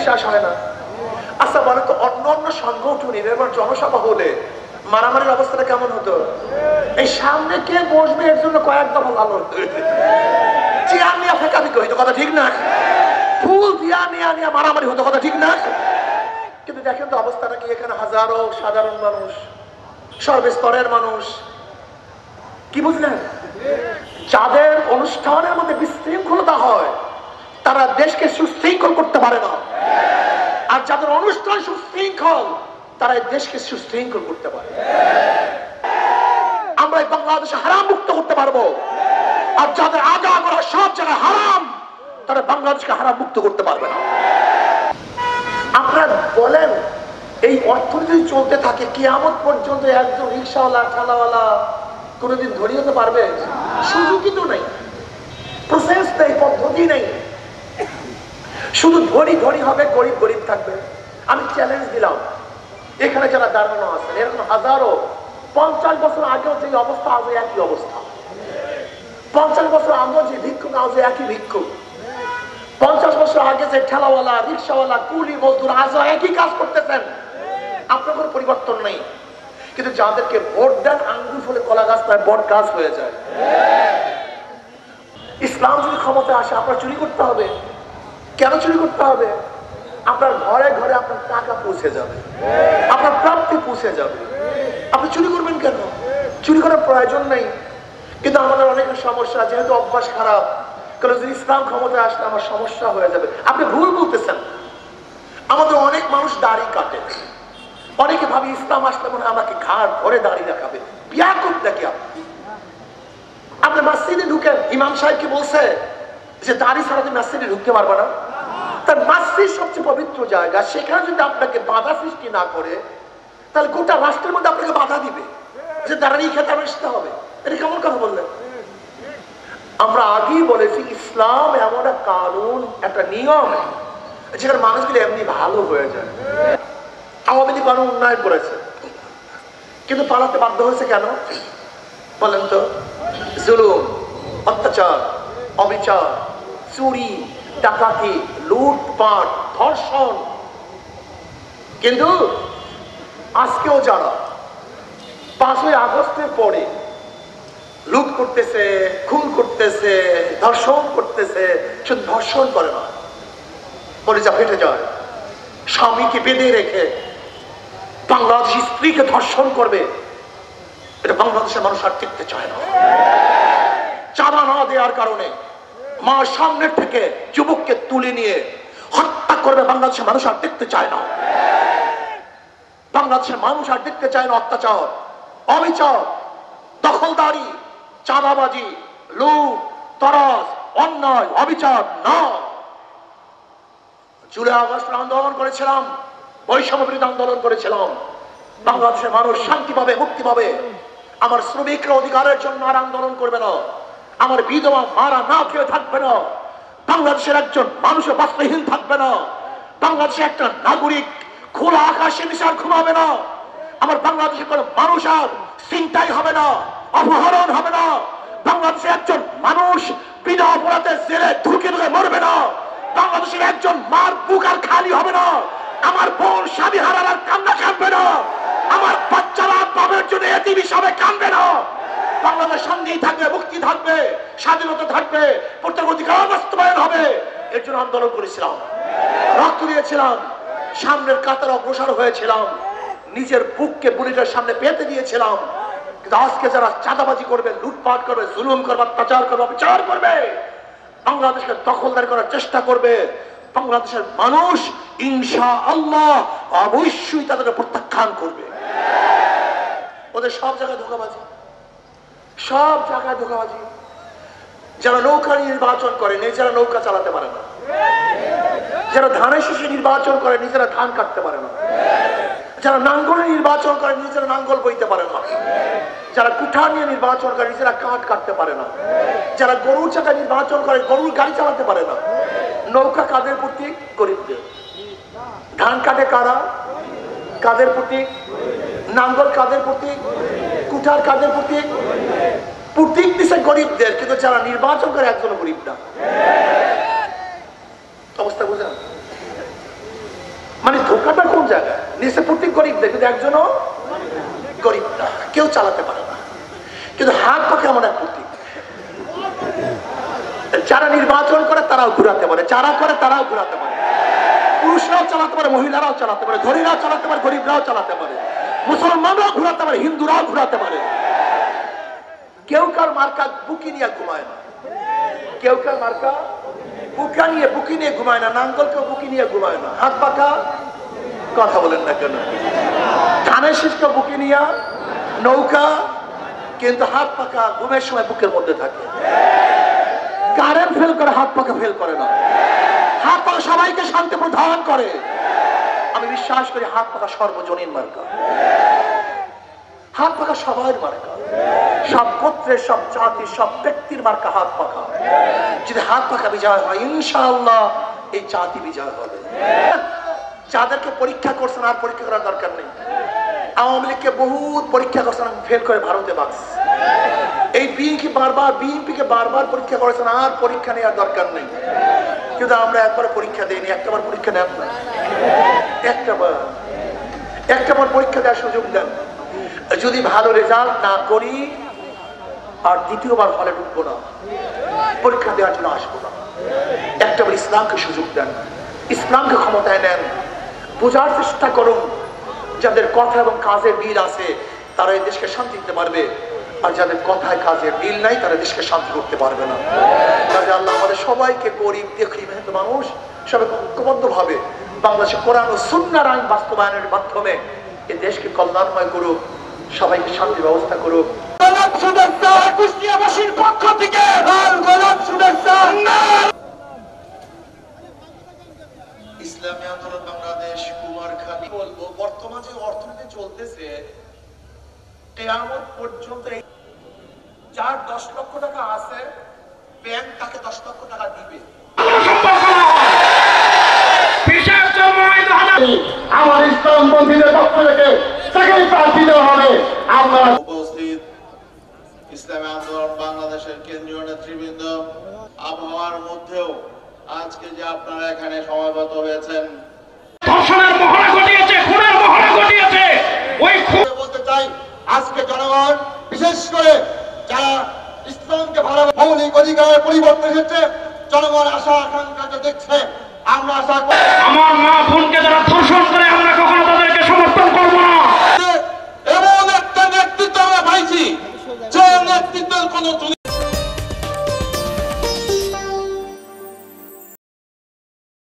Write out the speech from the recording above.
বিশ্বাস হয় না? আচ্ছা বলে তো, অন্য অন্য সংগঠনের এবার জনসভা হলে মারামারির অবস্থাটা কেমন হতো? এই সামনে কে বসবে এর জন্য কয়েক দফা ভালো হতো, চেয়ার নিয়ে ফেকাফেকি হইতো, কথা ঠিক না? ফুল দিয়া নিয়ে মারামারি হতো, কথা ঠিক না? কিন্তু দেখেন তো অবস্থাটা কি, এখানে হাজারো সাধারণ মানুষ, সর্বস্তরের মানুষ, কি বুঝলেন? যাদের অনুষ্ঠানের মধ্যে বিশৃঙ্খলতা হয় তারা দেশকে সুশৃঙ্খল করতে পারে না, আর যাদের অনুষ্ঠান সুশৃঙ্খল তারা দেশকে সুশৃঙ্খল করতে পারে। আমরা বাংলাদেশে হারাম মুক্ত করতে পারবো, আর যাদের আগা করা সব জায়গায় হারাম তারা বাংলাদেশকে হারাম মুক্ত করতে পারবে না। আপনারা বলেন, এই অর্থনীতি চলতে থাকে কিয়ামত পর্যন্ত একজন রিক্সাওয়ালা ঠেলাওয়ালা কোনোদিন ধরিয়ে হতে পারবে? সুযোগই তো নেই, প্রসেস নেই, পদ্ধতি নেই, শুধু ধরি হবে, গরিব গরিব থাকবে। আমি চ্যালেঞ্জ দিলাম, এখানে যারা দাঁড়ানো আছেন এরকম হাজারো 50 বছর আগেও যে অবস্থা আজও একই অবস্থা, 50 বছর আগেও যে ভিক্ষুক আজও একই ভিক্ষুক, 50 বছর আগে যে ঠেলাওয়ালা রিক্সাওয়ালা কুলি মজদুর আজও একই কাজ করতেছেন, আপনার কোনো পরিবর্তন নেই। কিন্তু যাদেরকে ভোট দেন আঙ্গুল ফলে কলা গাছ তার বট গাছ হয়ে যায়। ইসলাম যদি ক্ষমতায় আসে আপনার চুরি করতে হবে। কেন চুরি করতে হবে? আপনার ঘরে ঘরে আপনার টাকা পৌঁছে যাবে, আপনার প্রাপ্তি পৌঁছে যাবে, আপনি চুরি করবেন কেন? চুরি করার প্রয়োজন নেই। কিন্তু আমাদের অনেকের সমস্যা, যেহেতু অভ্যাস খারাপ, কারণ যদি ইসলাম ক্ষমতায় আসলে আমার সমস্যা হয়ে যাবে। আপনি ভুল বলতেছেন, আমাদের অনেক মানুষ দাড়ি কাটে, অনেকে ভাবি ইসলাম আসলে মনে হয় আমাকে ঘাড় ধরে দাঁড়িয়ে রাখাবে। বিয়া করতে কি আপনি মসজিদে ঢুকেন, ইমাম সাহেব কি বলছে যে দাড়ি ছাড়া তুমি মসজিদে ঢুকতে পারবে না? তার মসজিদ সবচেয়ে পবিত্র জায়গা, সেখানে যদি আপনাকে বাধা সৃষ্টি না করে তাহলে গোটা রাষ্ট্রের মধ্যে আপনাকে বাধা দিবে যে দাঁড়িয়ে খেতে আসতে হবে। এটা কেমন কথা বললেন? আমরা আগেই বলেছি ইসলাম এমন একটা কানুন, একটা নিয়ম যেখানে মানুষগুলো এমনি ভালো হয়ে যায়। আওয়ামী লীগ কানুন উন্নয়ন করেছে, কিন্তু পালাতে বাধ্য হয়েছে কেন বলেন তো? জুলুম, অত্যাচার, অবিচার, চুরি, ডাকাতি, লুটপাট, ধর্ষণ। কিন্তু আজকেও যারা 5ই আগস্টের পরে লুট করতেছে, খুন করতেছে, ধর্ষণ করতেছে, শুধু ধর্ষণ করে না, কলিজা ফেটে যায়, স্বামীকে বেঁধে রেখে বাংলাদেশি স্ত্রীকে ধর্ষণ করবে, এটা বাংলাদেশের মানুষ আর দেখতে চায় না। চাঁদা না দেওয়ার কারণে মা সামনের থেকে যুবককে তুলে নিয়ে হত্যা করবে, বাংলাদেশের মানুষ আর দেখতে চায় না। বাংলাদেশের মানুষ আর দেখতে চায় না অত্যাচার, অবিচার, দখলদারি, চাঁদাবাজি, লুট, তরাস, অন্যায়, অবিচার না। জুলাই আগস্টের আন্দোলন করেছিলাম, বৈষম্য বিরোধী আন্দোলন করেছিলাম, বাংলাদেশের মানুষ শান্তি পাবে, মুক্তি পাবে। আমার শ্রমিকরা অধিকারের জন্য আর আন্দোলন করবে না, আমার বিধবা মারা না খেয়ে থাকবে না, বাংলাদেশের একজন মানুষের বস্ত্রহীন থাকবে না, বাংলাদেশের একটা নাগরিক খোলা আকাশে নিচে আর ঘুমাবে না, আমার বাংলাদেশের কোনো মানুষ আর চিন্তাই হবে না, অপহরণ হবে না, বাংলাদেশের একজন মানুষ বিনা অপরাধে জেলে ঢুকে ঢুকে মরবে না, বাংলাদেশের একজন মার বুক আর খালি হবে না, আমার বোন স্বামী হারার আর কান্না কাঁদবে না, আমার বাচ্চারা বাবার জন্য এতিম হিসাবে কাঁদবে না। বাংলাদেশ শান্তি থাকবে, মুক্তি থাকবে, স্বাধীনতা থাকবে, প্রত্যেক অধিকার বাস্তবায়ন হবে। এর জন্য আন্দোলন করেছিলাম, রক্ত দিয়েছিলাম, সামনের কাতার অগ্রসর হয়েছিলাম, নিজের বুককে বুলেটের সামনে পেতে দিয়েছিলাম। কিন্তু আজকে যারা চাঁদাবাজি করবে, লুটপাট করবে, জুলুম করবে, অত্যাচার করবে, অবিচার করবে, বাংলাদেশকে দখলদারি করার চেষ্টা করবে, বাংলাদেশের মানুষ ইনশাআল্লাহ অবশ্যই তাদেরকে প্রত্যাখ্যান করবে। ওদের সব জায়গায় ধোঁকাবাজি, সব জায়গায় ধোঁকাবাজি। যারা নৌকা নির্বাচন করে নিজেরা নৌকা চালাতে পারে না, যারা ধানের শীষে নির্বাচন করে নিজেরা ধান কাটতে পারে না, যারা নাঙ্গল নির্বাচন করে নিজেরা নাঙ্গল বইতে পারে না, যারা কুঠার নিয়ে নির্বাচন করে নিজেরা কাঠ কাটতে পারে না, যারা গরুর চাকা নির্বাচন করে গরুর গাড়ি চালাতে পারে না। নৌকা কাদের প্রতীক? গরিবদের। ধান কাটে কারা? কাদের প্রতীক? নাঙ্গল কাদের প্রতীক? কুঠার কাদের প্রতীক? প্রতীক দিচ্ছে গরিবদের, কিন্তু যারা নির্বাচন করে একজন গরিব না। অবস্থা বুঝেন? মানে ধোকাটা কোন জায়গায়? নিচে প্রত্যেক গরিবদের, কিন্তু একজনও গরিব না, কেউ চালাতে পারে না। কিন্তু হাত পাকে এমন এক প্রতীক, যারা নির্বাচন করে তারাও ঘুরাতে পারে, যারা করে তারাও ঘুরাতে পারে। পুরুষরাও চালাতে পারে, মহিলারাও চালাতে পারে, ধনীরাও চালাতে পারে, গরিবরাও চালাতে পারে, মুসলমানরাও ঘুরাতে পারে, হিন্দুরাও ঘুরাতে পারে। কেউ কার মার্কা বুকি নিয়ে ঘুমায় না, কেউ কার মার্কা বুকি নিয়ে ঘুমায় না, নাঙ্গল কেউ বুকি নিয়ে ঘুমায় না। হাত পাকা কথা বলেন না কেন? ধানের শীষ কেউ বুকি নিয়ে নৌকা, কিন্তু হাত পাকা ঘুমের সময় বুকের মধ্যে থাকে। কারেন্ট ফেল করে, হাত পাকা ফেল করে না। হাত পাকা সবাইকে শান্তি প্রদান করে। আমি বিশ্বাস করি হাত পাকা সর্বজনীন মার্কা, হাত পাকা সবার মার্কা, সব গোত্রের, সব জাতির, সব ব্যক্তির মার্কা হাত পাকা। যদি হাত পাকা বিজয় হয়, ইনশাআল্লাহ এই জাতি বিজয় হবে। যাদেরকে পরীক্ষা করছেন আর পরীক্ষা করার দরকার নেই। আওয়ামী লীগকে বহুত পরীক্ষা করছেন, ফেল করে ভারতে বাক্স। এই বিএনপিকে বারবার পরীক্ষা করেছেন, আর পরীক্ষা নেওয়ার দরকার নেই। কিন্তু আমরা একবার পরীক্ষা দিইনি, একটাবার পরীক্ষা নেন না, একটাবার পরীক্ষা দেওয়ার সুযোগ দেন। যদি ভালো রেজাল্ট না করি আর দ্বিতীয়বার হলে ঢুকবো না, পরীক্ষা দেওয়ার জন্য আসবো না। একটাবার ইসলামকে সুযোগ দেন, ইসলামকে ক্ষমতায় নেন, বোঝার চেষ্টা করুন। যাদের কথা এবং কাজের মিল আছে তারা এই দেশকে শান্তি দিতে পারবে, আর যাদের কথায় কাজের মিল নাই তারা দেশকে শান্তি করতে পারবে না। কাজে আল্লাহ আমাদের সবাইকে গরিব দেখি মেহনত মানুষ সবাই ঐক্যবদ্ধ ভাবে বাংলাদেশে কোরআন ও সুন্নাহর আইন বাস্তবায়নের মাধ্যমে এই দেশকে কল্যাণময় করুক, সবাইকে শান্তি ব্যবস্থা করুক। কুষ্টিয়াবাসীর পক্ষ থেকে ইসলামী আন্দোলন বাংলাদেশ কুমারখালী বলবো, বর্তমান যে অর্থনীতি চলতেছে কিয়ামত পর্যন্ত যার 10 লক্ষ টাকা আছে ব্যাংক তাকে 10 লক্ষ টাকা দিবে। আমার ইসলামপন্থীদের পক্ষ থেকে তাকে প্রার্থী দেওয়া হবে। আমরা উপস্থিত ইসলামী আন্দোলন বাংলাদেশের কেন্দ্রীয় নেতৃবৃন্দ, আবহাওয়ার মধ্যেও আজকে যে আপনারা এখানে সমবেত হয়েছেন, ধর্ষণের মহড়া ঘটিয়েছে, খুনের মহড়া ঘটিয়েছে, ওই বলতে চাই আজকে জনগণ বিশেষ করে যারা ইসলামকে ভালোবাসে, মৌলিক অধিকারের পরিবর্তন এসেছে, জনগণ আশা আকাঙ্ক্ষা দেখছে। আমরা আশা করি